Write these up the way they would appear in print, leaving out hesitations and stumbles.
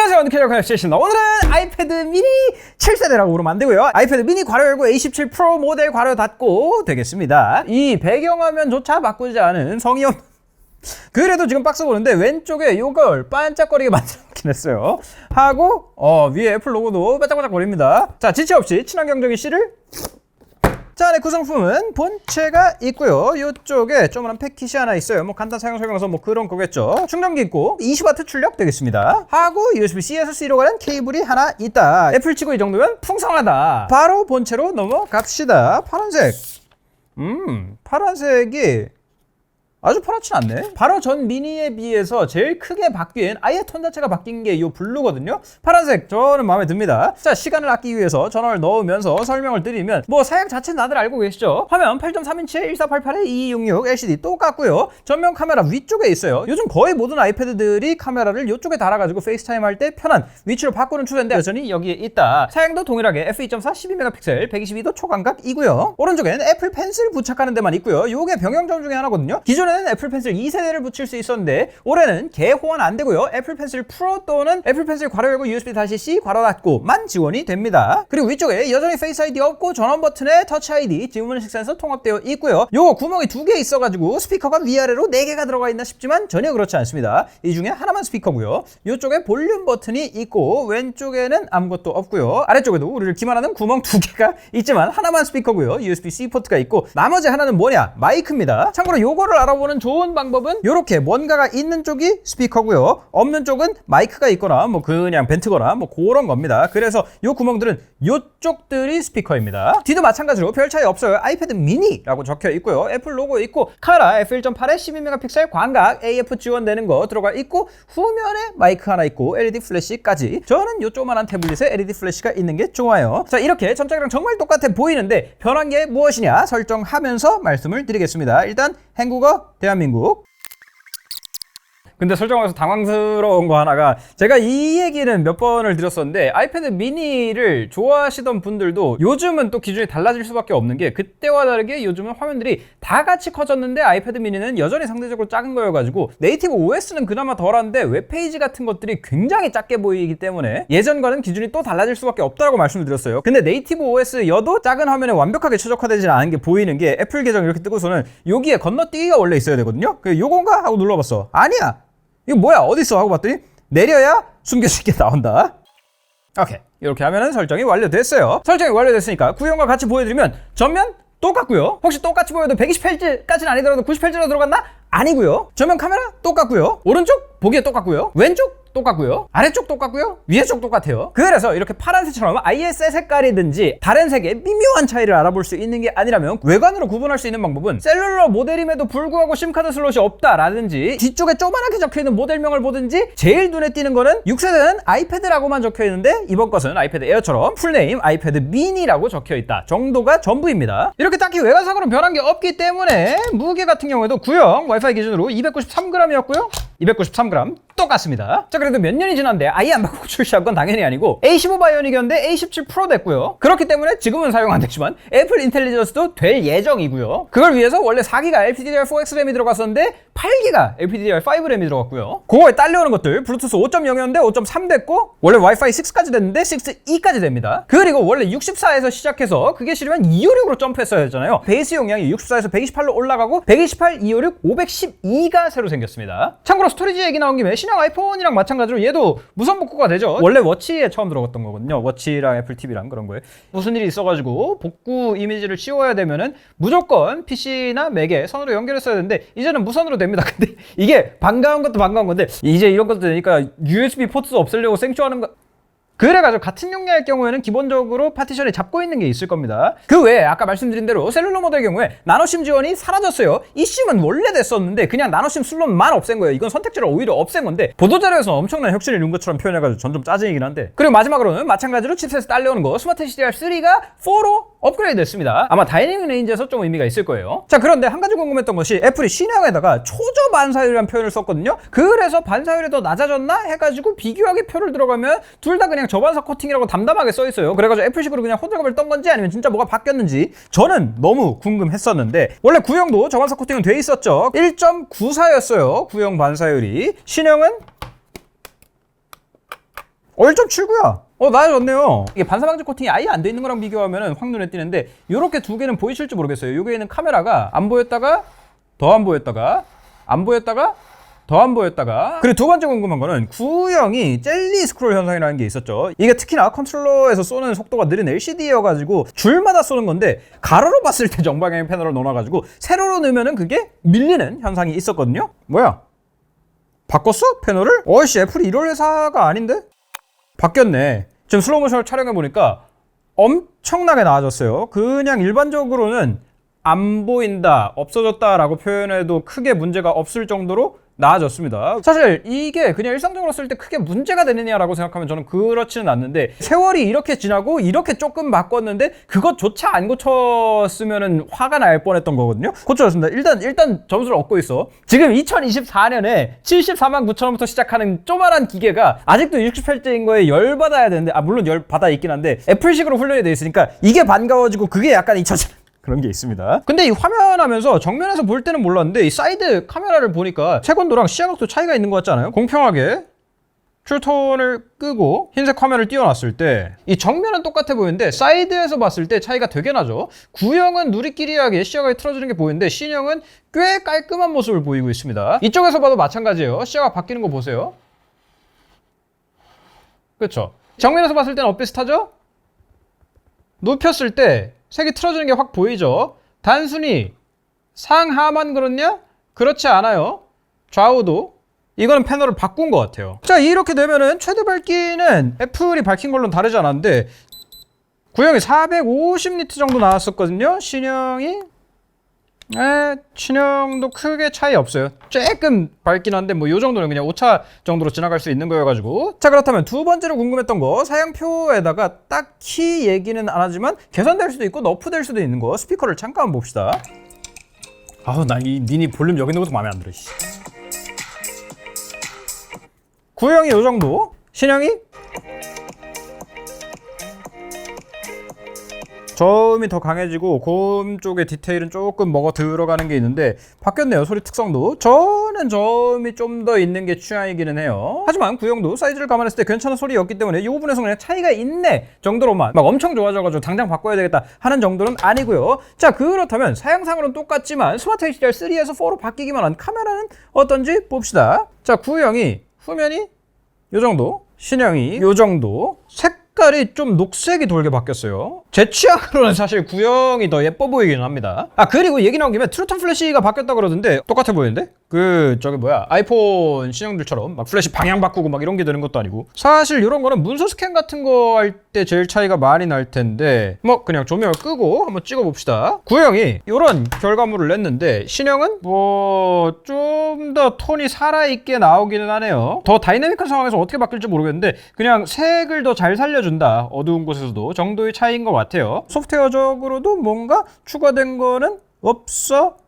안녕하세요, 언더캐리어 가이드입니다. 오늘은 아이패드 미니 7세대라고 부르면 안 되고요. 아이패드 미니 괄호 열고 A17 프로 모델 괄호 닫고 되겠습니다. 이 배경화면조차 바꾸지 않은 성의 없는 그래도 지금 박스 보는데 왼쪽에 이걸 반짝거리게 만들어놓긴 했어요. 하고 위에 애플 로고도 반짝반짝거립니다. 자, 지체 없이 친환경적인 C를. 자, 안에 구성품은 본체가 있고요. 이쪽에 조그만 패킷이 하나 있어요. 뭐 간단 사용 설명서 뭐 그런 거겠죠. 충전기 있고 20W 출력 되겠습니다. 하고 USB-C에서 C로 가는 케이블이 하나 있다. 애플 치고 이 정도면 풍성하다. 바로 본체로 넘어갑시다. 파란색. 파란색이 아주 파랗진 않네. 바로 전 미니에 비해서 제일 크게 바뀐, 아예 톤 자체가 바뀐 게 이 블루거든요. 파란색 저는 마음에 듭니다. 자, 시간을 아끼기 위해서 전원을 넣으면서 설명을 드리면 뭐 사양 자체는 다들 알고 계시죠. 화면 8.3인치에 1488에 2266 LCD 똑같고요. 전면 카메라 위쪽에 있어요. 요즘 거의 모든 아이패드들이 카메라를 이쪽에 달아가지고 페이스타임 할 때 편한 위치로 바꾸는 추세인데 여전히 여기에 있다. 사양도 동일하게 f2.4 12메가픽셀 122도 초광각이고요. 오른쪽엔 애플 펜슬 부착하는 데만 있고요. 요게 병영점 중에 하나거든요. 기존에 애플 펜슬 2세대를 붙일 수 있었는데 올해는 개호환 안 되고요. 애플 펜슬 프로 또는 애플 펜슬 괄호 열고 USB-C 괄호 닫고만 지원이 됩니다. 그리고 위쪽에 여전히 페이스 아이디 없고 전원 버튼에 터치 아이디, 지문인식 센서 통합되어 있고요. 요거 구멍이 2개 있어가지고 스피커가 위아래로 4개가 들어가 있나 싶지만 전혀 그렇지 않습니다. 이 중에 하나만 스피커고요. 이쪽에 볼륨 버튼이 있고 왼쪽에는 아무것도 없고요. 아래쪽에도 우리를 기만하는 구멍 2개가 있지만 하나만 스피커고요. USB-C 포트가 있고 나머지 하나는 뭐냐? 마이크입니다. 참고로 요거를 알아보는 좋은 방법은 이렇게 뭔가가 있는 쪽이 스피커고요. 없는 쪽은 마이크가 있거나 뭐 그냥 벤트거나 뭐 그런 겁니다. 그래서 요 구멍들은 요쪽들이 스피커입니다. 뒤도 마찬가지로 별 차이 없어요. 아이패드 미니라고 적혀 있고요. 애플 로고 있고 카메라 f1.8에 12메가픽셀 광각 AF 지원되는 거 들어가 있고 후면에 마이크 하나 있고 LED 플래시까지. 저는 요 조그만한 태블릿에 LED 플래시가 있는 게 좋아요. 자, 이렇게 전작이랑 정말 똑같아 보이는데 변한 게 무엇이냐 설정하면서 말씀을 드리겠습니다. 일단 한국어 대한민국. 근데 설정하면서 당황스러운 거 하나가, 제가 이 얘기는 몇 번을 드렸었는데 아이패드 미니를 좋아하시던 분들도 요즘은 또 기준이 달라질 수밖에 없는 게, 그때와 다르게 요즘은 화면들이 다 같이 커졌는데 아이패드 미니는 여전히 상대적으로 작은 거여가지고 네이티브 OS는 그나마 덜한데 웹페이지 같은 것들이 굉장히 작게 보이기 때문에 예전과는 기준이 또 달라질 수밖에 없다고 말씀을 드렸어요. 근데 네이티브 OS여도 작은 화면에 완벽하게 최적화되지 않은 게 보이는 게, 애플 계정 이렇게 뜨고서는 여기에 건너뛰기가 원래 있어야 되거든요. 요건가? 하고 눌러봤어. 아니야! 이거 뭐야? 어딨어? 하고 봤더니 내려야 숨길 수 있게 나온다. 오케이, 이렇게 하면은 설정이 완료됐어요. 설정이 완료됐으니까 구형과 같이 보여드리면 전면 똑같고요. 혹시 똑같이 보여도 128Hz까지는 아니더라도 98Hz로 들어갔나? 아니고요. 전면 카메라 똑같고요. 오른쪽 보기에 똑같고요. 왼쪽 똑같고요. 아래쪽 똑같고요. 위에 쪽 똑같아요. 그래서 이렇게 파란색처럼 아예 새 색깔이든지 다른 색의 미묘한 차이를 알아볼 수 있는 게 아니라면, 외관으로 구분할 수 있는 방법은 셀룰러 모델임에도 불구하고 심카드 슬롯이 없다라든지 뒤쪽에 조그맣게 적혀있는 모델명을 보든지, 제일 눈에 띄는 거는 6세대는 아이패드라고만 적혀있는데 이번 것은 아이패드 에어처럼 풀네임 아이패드 미니라고 적혀있다 정도가 전부입니다. 이렇게 딱히 외관상으로는 변한 게 없기 때문에 무게 같은 경우에도 구형 와이파이 기준으로 293g이었고요. 293g 똑같습니다. 자, 그래도 몇 년이 지났는데 아예 안 바꾸고 출시한 건 당연히 아니고 A15 바이오닉이었는데 A17 프로 됐고요. 그렇기 때문에 지금은 사용 안 되지만 애플 인텔리전스도 될 예정이고요. 그걸 위해서 원래 4기가 LPDDR4X 램이 들어갔었는데 8기가 LPDDR5 램이 들어갔고요. 그거에 딸려오는 것들 블루투스 5.0이었는데 5.3 됐고, 원래 와이파이 6까지 됐는데 6E까지 됩니다. 그리고 원래 64에서 시작해서 그게 싫으면 256으로 점프했어야 했잖아요. 베이스 용량이 64에서 128로 올라가고 128, 256, 512가 새로 생겼습니다. 참고로 스토리지 얘기 나온 김에 신형 아이폰이랑 마찬가지로 얘도 무선 복구가 되죠. 원래 워치에 처음 들어갔던 거거든요. 워치랑 애플 TV랑 그런 거에 무슨 일이 있어가지고 복구 이미지를 씌워야 되면은 무조건 PC나 맥에 선으로 연결했어야 되는데 이제는 무선으로 됩니다. 근데 이게 반가운 것도 반가운 건데, 이제 이런 것도 되니까 USB 포트도 없애려고 생쇼하는 거. 그래가지고 같은 용량일 경우에는 기본적으로 파티션이 잡고 있는 게 있을 겁니다. 그 외에 아까 말씀드린 대로 셀룰러 모델의 경우에 나노심 지원이 사라졌어요. 이 심은 원래 됐었는데 그냥 나노심 슬롯만 없앤 거예요. 이건 선택지를 오히려 없앤 건데, 보도자료에서 엄청난 혁신을 이룬 것처럼 표현해가지고 전 좀 짜증이긴 한데. 그리고 마지막으로는 마찬가지로 칩셋 딸려오는 거 스마트 HDR3가 4로 업그레이드 됐습니다. 아마 다이내믹 레인지에서 좀 의미가 있을 거예요. 자, 그런데 한 가지 궁금했던 것이, 애플이 신형에다가 초저 반사율이라는 표현을 썼거든요. 그래서 반사율이 더 낮아졌나 해가지고 비교하게 표를 들어가면 둘 다 그냥 저반사 코팅이라고 담담하게 써있어요. 그래가지고 애플식으로 그냥 호들갑을 떤 건지 아니면 진짜 뭐가 바뀌었는지 저는 너무 궁금했었는데, 원래 구형도 저반사 코팅은 돼 있었죠. 1.94였어요 구형 반사율이. 신형은 1.79야. 나아졌네요. 이게 반사방지 코팅이 아예 안 돼 있는 거랑 비교하면 확 눈에 띄는데 요렇게 두 개는 보이실지 모르겠어요. 여기에는 카메라가 안 보였다가 더 안 보였다가 안 보였다가 더 안 보였다가. 그리고 두 번째 궁금한 거는 구형이 젤리 스크롤 현상이라는 게 있었죠. 이게 특히나 컨트롤러에서 쏘는 속도가 느린 LCD여가지고 줄마다 쏘는 건데 가로로 봤을 때 정방향 패널을 넣어놔가지고 세로로 넣으면은 그게 밀리는 현상이 있었거든요. 뭐야? 바꿨어? 패널을? 어이씨, 애플이 이럴 회사가 아닌데? 바뀌었네. 지금 슬로우모션을 촬영해보니까 엄청나게 나아졌어요. 그냥 일반적으로는 안 보인다, 없어졌다 라고 표현해도 크게 문제가 없을 정도로 나아졌습니다. 사실 이게 그냥 일상적으로 쓸 때 크게 문제가 되느냐라고 생각하면 저는 그렇지는 않는데, 세월이 이렇게 지나고 이렇게 조금 바꿨는데 그것조차 안 고쳤으면은 화가 날 뻔했던 거거든요. 고쳐졌습니다. 일단 점수를 얻고 있어. 지금 2024년에 74만 9천원부터 시작하는 조만한 기계가 아직도 68세인 거에 열받아야 되는데, 물론 열받아 있긴 한데 애플식으로 훈련이 돼 있으니까 이게 반가워지고 그게 약간 잊혀지는 그런 게 있습니다. 근데 이 화면 하면서 정면에서 볼 때는 몰랐는데 이 사이드 카메라를 보니까 채권도랑 시야각도 차이가 있는 것 같지 않아요? 공평하게 툴톤을 끄고 흰색 화면을 띄워놨을 때 이 정면은 똑같아 보이는데 사이드에서 봤을 때 차이가 되게 나죠. 구형은 누리끼리하게 시야각이 틀어지는 게 보이는데 신형은 꽤 깔끔한 모습을 보이고 있습니다. 이쪽에서 봐도 마찬가지예요. 시야각 바뀌는 거 보세요. 그렇죠? 정면에서 봤을 때는 비슷하죠? 눕혔을 때 색이 틀어지는 게 확 보이죠? 단순히 상하만 그렇냐? 그렇지 않아요. 좌우도. 이거는 패널을 바꾼 것 같아요. 자, 이렇게 되면은 최대 밝기는 애플이 밝힌 걸로는 다르지 않았는데 구형이 450니트 정도 나왔었거든요. 신형도 크게 차이 없어요. 조금 밝긴 한데 뭐 요 정도는 그냥 오차 정도로 지나갈 수 있는 거여가지고. 자, 그렇다면 두 번째로 궁금했던 거, 사양표에다가 딱히 얘기는 안 하지만 개선될 수도 있고 너프될 수도 있는 거, 스피커를 잠깐 봅시다. 나 이 미니 볼륨 여기 있는 것도 마음에 안 들어. 구형이 요 정도, 신형이 저음이 더 강해지고 고음 쪽의 디테일은 조금 먹어 들어가는 게 있는데 바뀌었네요. 소리 특성도. 저는 저음이 좀 더 있는 게 취향이기는 해요. 하지만 구형도 사이즈를 감안했을 때 괜찮은 소리였기 때문에 이 부분에서 그냥 차이가 있네 정도로만, 막 엄청 좋아져가지고 당장 바꿔야 되겠다 하는 정도는 아니고요. 자, 그렇다면 사양상으로는 똑같지만 스마트 HDR3에서 4로 바뀌기만 한 카메라는 어떤지 봅시다. 자, 구형이 후면이 요 정도, 신형이 요 정도, 색깔이 좀 녹색이 돌게 바뀌었어요. 제 취향으로는 사실 구형이 더 예뻐 보이긴 합니다. 그리고 얘기 나온 김에 트루톤 플래시가 바뀌었다 그러던데 똑같아 보이는데? 아이폰 신형들처럼 막 플래시 방향 바꾸고 막 이런 게 되는 것도 아니고. 사실 이런 거는 문서 스캔 같은 거 할 때 제일 차이가 많이 날 텐데 뭐 그냥 조명을 끄고 한번 찍어 봅시다. 구형이 이런 결과물을 냈는데 신형은 뭐 좀 더 톤이 살아있게 나오기는 하네요. 더 다이내믹한 상황에서 어떻게 바뀔지 모르겠는데 그냥 색을 더 잘 살려준다, 어두운 곳에서도 정도의 차이인 것 같아요. 소프트웨어적으로도 뭔가 추가된 거는 없어.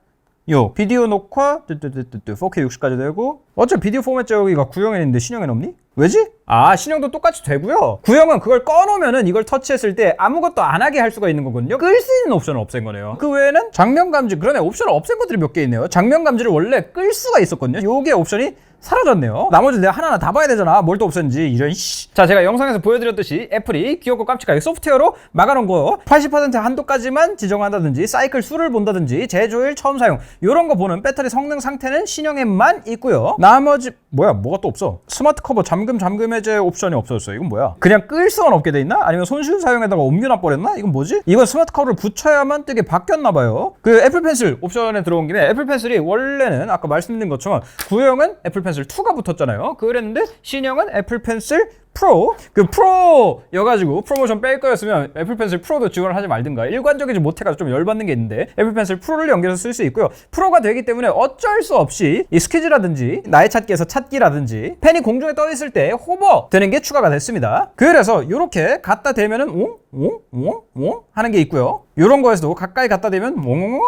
비디오 녹화 4K 60까지 되고, 어차피 비디오 포맷 제어기가 구형에 있는데 신형에는 없니? 왜지? 신형도 똑같이 되고요. 구형은 그걸 꺼놓으면은 이걸 터치했을 때 아무것도 안 하게 할 수가 있는 거거든요. 끌 수 있는 옵션을 없앤 거네요. 그 외에는 장면 감지, 그러네, 옵션을 없앤 것들이 몇 개 있네요. 장면 감지를 원래 끌 수가 있었거든요. 요게 옵션이 사라졌네요. 나머지 내가 하나하나 다 봐야 되잖아. 뭘 또 없었는지 이런 씨. 자, 제가 영상에서 보여드렸듯이 애플이 귀엽고 깜찍하게 소프트웨어로 막아놓은 거 80% 한도까지만 지정한다든지 사이클 수를 본다든지 제조일 처음 사용 이런 거 보는 배터리 성능 상태는 신형에만 있고요. 나머지 뭐가 또 없어. 스마트 커버 잠금 해제 옵션이 없어졌어요. 이건 뭐야? 그냥 끌 수만 없게 돼 있나? 아니면 손쉬운 사용에다가 옮겨놔 버렸나? 이건 뭐지? 이건 스마트 커버를 붙여야만 뜨게 바뀌었나 봐요. 그 애플 펜슬 옵션에 들어온 김에 애플 펜슬이 원래는 아까 말씀드린 것처럼 구형은 애플 펜슬 2가 붙었잖아요. 그랬는데 신형은 애플 펜슬 프로, 프로여가지고 프로모션 뺄 거였으면 애플 펜슬 프로도 지원을 하지 말든가. 일관적이지 못해가지고 좀 열받는 게 있는데 애플 펜슬 프로를 연결해서 쓸 수 있고요. 프로가 되기 때문에 어쩔 수 없이 이 스퀴즈라든지 나의 찾기에서 찾기라든지 펜이 공중에 떠 있을 때 호버 되는 게 추가가 됐습니다. 그래서 이렇게 갖다 대면은 옹 하는 게 있고요. 이런 거에서도 가까이 갖다 대면 옹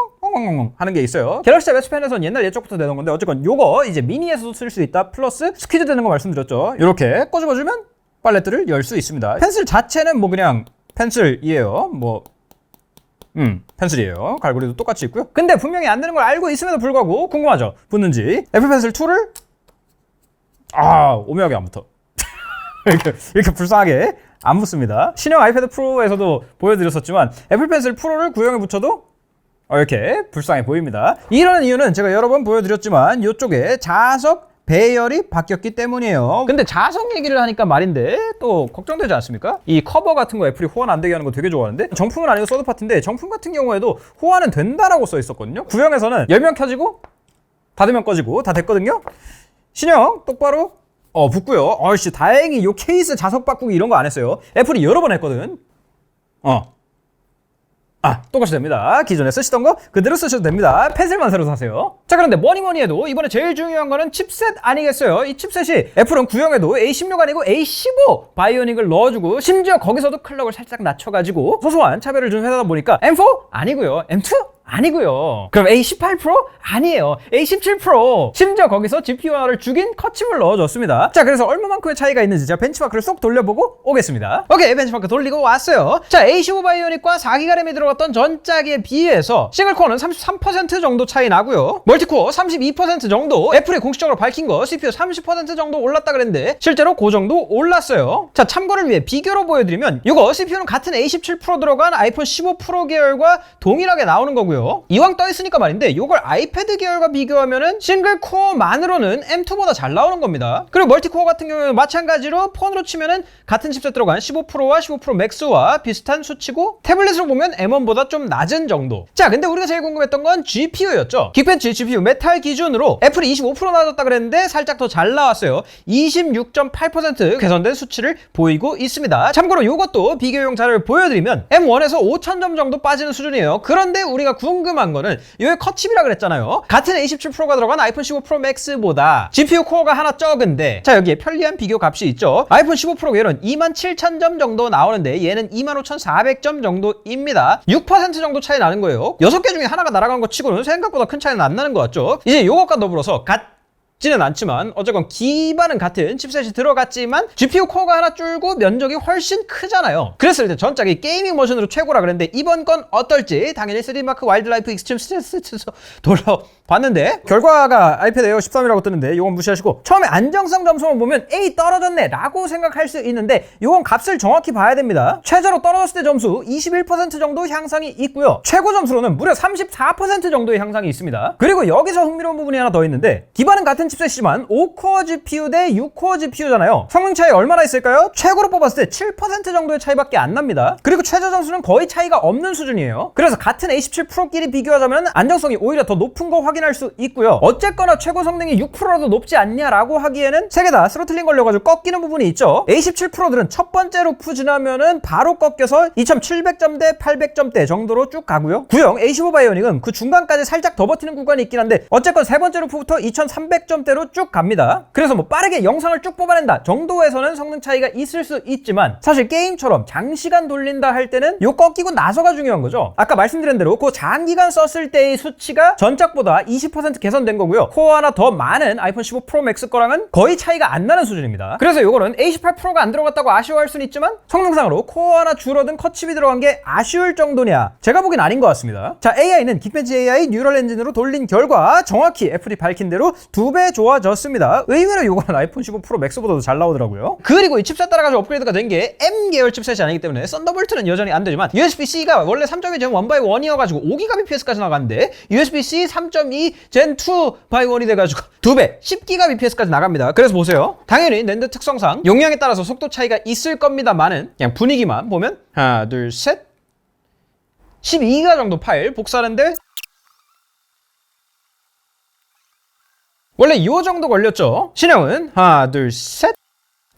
하는 게 있어요. 갤럭시 tab S 펜에서는 옛날 예적부터 내놓은 건데 어쨌건 요거 이제 미니에서도 쓸 수 있다. 플러스 스퀴즈 되는 거 말씀드렸죠. 이렇게 꼬집어주면 팔레트를 열 수 있습니다. 펜슬 자체는 뭐 그냥 펜슬이에요. 펜슬이에요. 갈고리도 똑같이 있고요. 근데 분명히 안 되는 걸 알고 있음에도 불구하고 궁금하죠? 붙는지. 애플 펜슬 2를 오묘하게 안 붙어. 이렇게 불쌍하게 안 붙습니다. 신형 아이패드 프로에서도 보여드렸었지만 애플 펜슬 프로를 구형에 붙여도 이렇게 불쌍해 보입니다. 이런 이유는 제가 여러 번 보여드렸지만 이쪽에 자석 배열이 바뀌었기 때문이에요. 근데 자석 얘기를 하니까 말인데 또 걱정되지 않습니까? 이 커버 같은 거 애플이 호환 안 되게 하는 거 되게 좋아하는데 정품은 아니고 서드파티인데 정품 같은 경우에도 호환은 된다라고 써 있었거든요. 구형에서는 열면 켜지고 닫으면 꺼지고 다 됐거든요. 신형 똑바로 붙고요. 다행히 요 케이스 자석 바꾸기 이런 거 안 했어요. 애플이 여러 번 했거든. 똑같이 됩니다. 기존에 쓰시던 거 그대로 쓰셔도 됩니다. 펜슬만 새로 사세요. 자, 그런데 뭐니 해도 이번에 제일 중요한 거는 칩셋 아니겠어요? 이 칩셋이 애플은 구형에도 A16 아니고 A15 바이오닉을 넣어주고 심지어 거기서도 클럭을 살짝 낮춰가지고 소소한 차별을 준 회사다 보니까 M4 아니고요. M2 아니고요. 그럼 A18 프로? 아니에요. A17 프로. 심지어 거기서 GPU 하나를 죽인 컷칩을 넣어줬습니다. 자, 그래서 얼마만큼의 차이가 있는지 제가 벤치마크를 쏙 돌려보고 오겠습니다. 오케이, 벤치마크 돌리고 왔어요. 자, A15 바이오닉과 4기가 램이 들어갔던 전작에 비해서 싱글코어는 33% 정도 차이 나고요. 멀티코어 32% 정도. 애플이 공식적으로 밝힌 거 CPU 30% 정도 올랐다 그랬는데 실제로 그 정도 올랐어요. 자, 참고를 위해 비교로 보여드리면 이거 CPU는 같은 A17 프로 들어간 아이폰 15 프로 계열과 동일하게 나오는 거고요. 이왕 떠있으니까 말인데 이걸 아이패드 계열과 비교하면은 싱글 코어만으로는 M2보다 잘 나오는 겁니다. 그리고 멀티코어 같은 경우는 마찬가지로 폰으로 치면은 같은 칩셋 들어간 15 프로와 15 프로 맥스와 비슷한 수치고 태블릿으로 보면 M1보다 좀 낮은 정도. 자, 근데 우리가 제일 궁금했던 건 GPU였죠. 긱벤치 GPU 메탈 기준으로 애플이 25 프로 나왔다 그랬는데 살짝 더 잘 나왔어요. 26.8% 개선된 수치를 보이고 있습니다. 참고로 이것도 비교용 자료를 보여드리면 M1에서 5,000점 정도 빠지는 수준이에요. 그런데 우리가 궁금한 거는 여기 컷칩이라 그랬잖아요. 같은 A17 프로가 들어간 아이폰 15 프로 맥스보다 GPU 코어가 하나 적은데 자, 여기에 편리한 비교 값이 있죠. 아이폰 15 프로 계열은 27,000점 정도 나오는데 얘는 25,400점 정도입니다. 6% 정도 차이 나는 거예요. 6개 중에 하나가 날아간 거 치고는 생각보다 큰 차이는 안 나는 것 같죠. 이제 요것과 더불어서 지는 않지만 어쨌건 기반은 같은 칩셋이 들어갔지만 GPU 코어가 하나 줄고 면적이 훨씬 크잖아요. 그랬을 때 전작이 게이밍 버전으로 최고라 그랬는데 이번 건 어떨지 당연히 3D마크 와일드라이프 익스트림 스트레스에서 돌려봤는데 결과가 아이패드 에어 13이라고 뜨는데 이건 무시하시고 처음에 안정성 점수만 보면 A 떨어졌네 라고 생각할 수 있는데 이건 값을 정확히 봐야 됩니다. 최저로 떨어졌을 때 점수 21% 정도 향상이 있고요. 최고 점수로는 무려 34% 정도의 향상이 있습니다. 그리고 여기서 흥미로운 부분이 하나 더 있는데 기반은 같은 칩셋이지만 5코어 GPU 대 6코어 GPU잖아요. 성능 차이 얼마나 있을까요? 최고로 뽑았을 때 7% 정도의 차이밖에 안 납니다. 그리고 최저 점수는 거의 차이가 없는 수준이에요. 그래서 같은 A17 프로끼리 비교하자면 안정성이 오히려 더 높은 거 확인할 수 있고요. 어쨌거나 최고 성능이 6%라도 높지 않냐라고 하기에는 세 개 다 스로틀링 걸려가지고 꺾이는 부분이 있죠. A17 프로들은 첫 번째 루프 지나면은 바로 꺾여서 2700점대 800점대 정도로 쭉 가고요. 구형 A15 바이오닉은 그 중간까지 살짝 더 버티는 구간이 있긴 한데 어쨌건 세 번째 루프부터 2300점대로 쭉 갑니다. 그래서 뭐 빠르게 영상을 쭉 뽑아낸다 정도에서는 성능 차이가 있을 수 있지만 사실 게임처럼 장시간 돌린다 할 때는 요 꺾이고 나서가 중요한 거죠. 아까 말씀드린 대로 그 장기간 썼을 때의 수치가 전작보다 20% 개선된 거고요. 코어 하나 더 많은 아이폰 15 프로 맥스 거랑은 거의 차이가 안 나는 수준입니다. 그래서 요거는 A18 프로가 안 들어갔다고 아쉬워할 수는 있지만 성능상으로 코어 하나 줄어든 컷칩이 들어간 게 아쉬울 정도냐? 제가 보기엔 아닌 것 같습니다. 자, AI는 긱벤치 AI 뉴럴 엔진으로 돌린 결과 정확히 애플이 밝힌 대로 2배 좋아졌습니다. 의외로 요거는 아이폰 15 프로 맥스보다도 잘 나오더라고요. 그리고 이 칩셋 따라가지고 업그레이드가 된 게 M 계열 칩셋이 아니기 때문에 썬더볼트는 여전히 안 되지만 USB-C가 원래 3.2 젠 1x1이어가지고 5GBps까지 나갔는데 USB-C 3.2 젠 2x1이 돼가지고 2배 10GBps까지 나갑니다. 그래서 보세요. 당연히 랜드 특성상 용량에 따라서 속도 차이가 있을 겁니다만은 그냥 분위기만 보면 하나 둘 셋 12기가 정도 파일 복사하는데 원래 이 정도 걸렸죠. 신형은 하나 둘 셋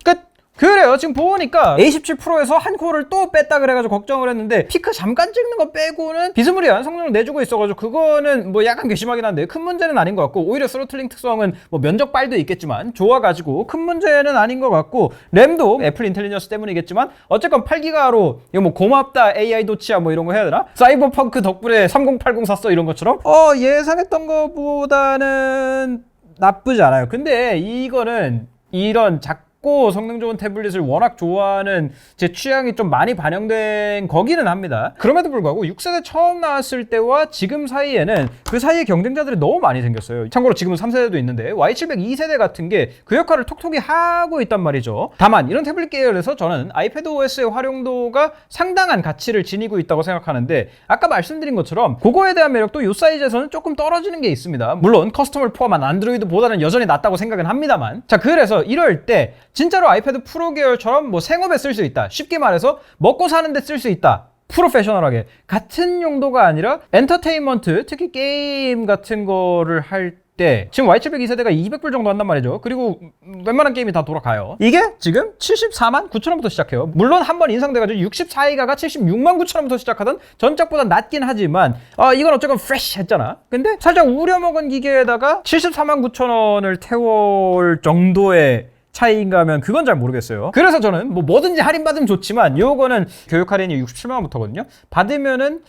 끝. 그래요. 지금 보니까 A17 프로에서 한 코어를 또 뺐다 그래가지고 걱정을 했는데 피크 잠깐 찍는 거 빼고는 비스무리한 성능을 내주고 있어가지고 그거는 뭐 약간 괘씸하긴 한데 큰 문제는 아닌 것 같고 오히려 스로틀링 특성은 뭐 면적 빨도 있겠지만 좋아가지고 큰 문제는 아닌 것 같고 램도 애플 인텔리전스 때문이겠지만 어쨌건 8기가로 이거 뭐 고맙다 AI 도치야 뭐 이런 거 해야 되나? 사이버펑크 덕분에 3080 샀어 이런 것처럼 예상했던 것보다는 나쁘지 않아요. 근데 이거는 이런 작고 성능 좋은 태블릿을 워낙 좋아하는 제 취향이 좀 많이 반영된 거기는 합니다. 그럼에도 불구하고 6세대 처음 나왔을 때와 지금 사이에는 그 사이에 경쟁자들이 너무 많이 생겼어요. 참고로 지금은 3세대도 있는데 Y700 2세대 같은 게 그 역할을 톡톡히 하고 있단 말이죠. 다만 이런 태블릿 계열에서 저는 아이패드 OS의 활용도가 상당한 가치를 지니고 있다고 생각하는데, 아까 말씀드린 것처럼 그거에 대한 매력도 이 사이즈에서는 조금 떨어지는 게 있습니다. 물론 커스텀을 포함한 안드로이드보다는 여전히 낫다고 생각은 합니다만, 자, 그래서 이럴 때 진짜로 아이패드 프로 계열처럼 뭐 생업에 쓸 수 있다, 쉽게 말해서 먹고 사는데 쓸 수 있다, 프로페셔널하게 같은 용도가 아니라 엔터테인먼트, 특히 게임 같은 거를 할 때 지금 Y700 2세대가 200불 정도 한단 말이죠. 그리고 웬만한 게임이 다 돌아가요. 이게 지금 74만 9천 원부터 시작해요. 물론 한번 인상돼가지고 64기가가 76만 9천 원부터 시작하던 전작보다 낮긴 하지만 이건 어쨌건 프레쉬 했잖아. 근데 살짝 우려먹은 기계에다가 74만 9천 원을 태울 정도의 차이인가 하면 그건 잘 모르겠어요. 그래서 저는 뭐든지 할인받으면 좋지만 요거는 교육 할인이 67만 원부터거든요. 받으면은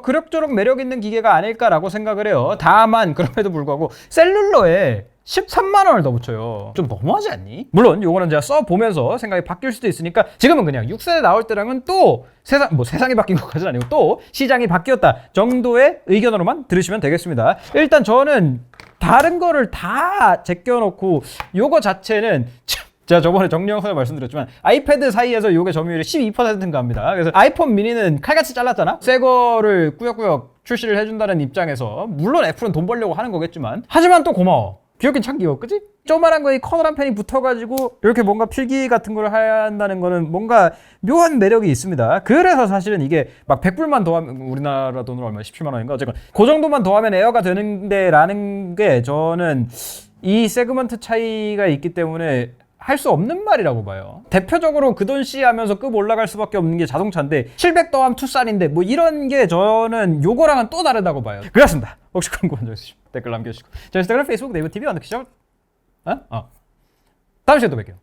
그럭저럭 매력 있는 기계가 아닐까라고 생각을 해요. 다만 그럼에도 불구하고 셀룰러에 13만 원을 더 붙여요. 좀 너무하지 않니? 물론 요거는 제가 써보면서 생각이 바뀔 수도 있으니까 지금은 그냥 6세대 나올 때랑은 또 세상이 바뀐 것까지는 아니고 또 시장이 바뀌었다 정도의 의견으로만 들으시면 되겠습니다. 일단 저는 다른 거를 다 제껴놓고 요거 자체는 제가 저번에 정리 영상에 말씀드렸지만 아이패드 사이에서 요게 점유율이 12%인가 합니다. 그래서 아이폰 미니는 칼같이 잘랐잖아? 새 거를 꾸역꾸역 출시를 해준다는 입장에서 물론 애플은 돈 벌려고 하는 거겠지만, 하지만 또 고마워. 귀엽긴 참 귀여워, 그치? 조그만한 거에 커다란 펜이 붙어가지고 이렇게 뭔가 필기 같은 걸 한다는 거는 뭔가 묘한 매력이 있습니다. 그래서 사실은 이게 막 100불만 더하면, 우리나라 돈으로 얼마 17만 원인가? 어쨌건 그 정도만 더하면 에어가 되는데 라는 게 저는 이 세그먼트 차이가 있기 때문에 할 수 없는 말이라고 봐요. 대표적으로 그 돈 씨 하면서 급 올라갈 수밖에 없는 게 자동차인데 700 더하면 투싼인데 뭐 이런 게 저는 요거랑은 또 다르다고 봐요. 그렇습니다. 혹시 궁금한 점 있으시면 댓글 남겨주시고, 저 인스타그램, 페이스북, 네이버 TV 어느 키죠? 다음 시간에 또 뵐게요.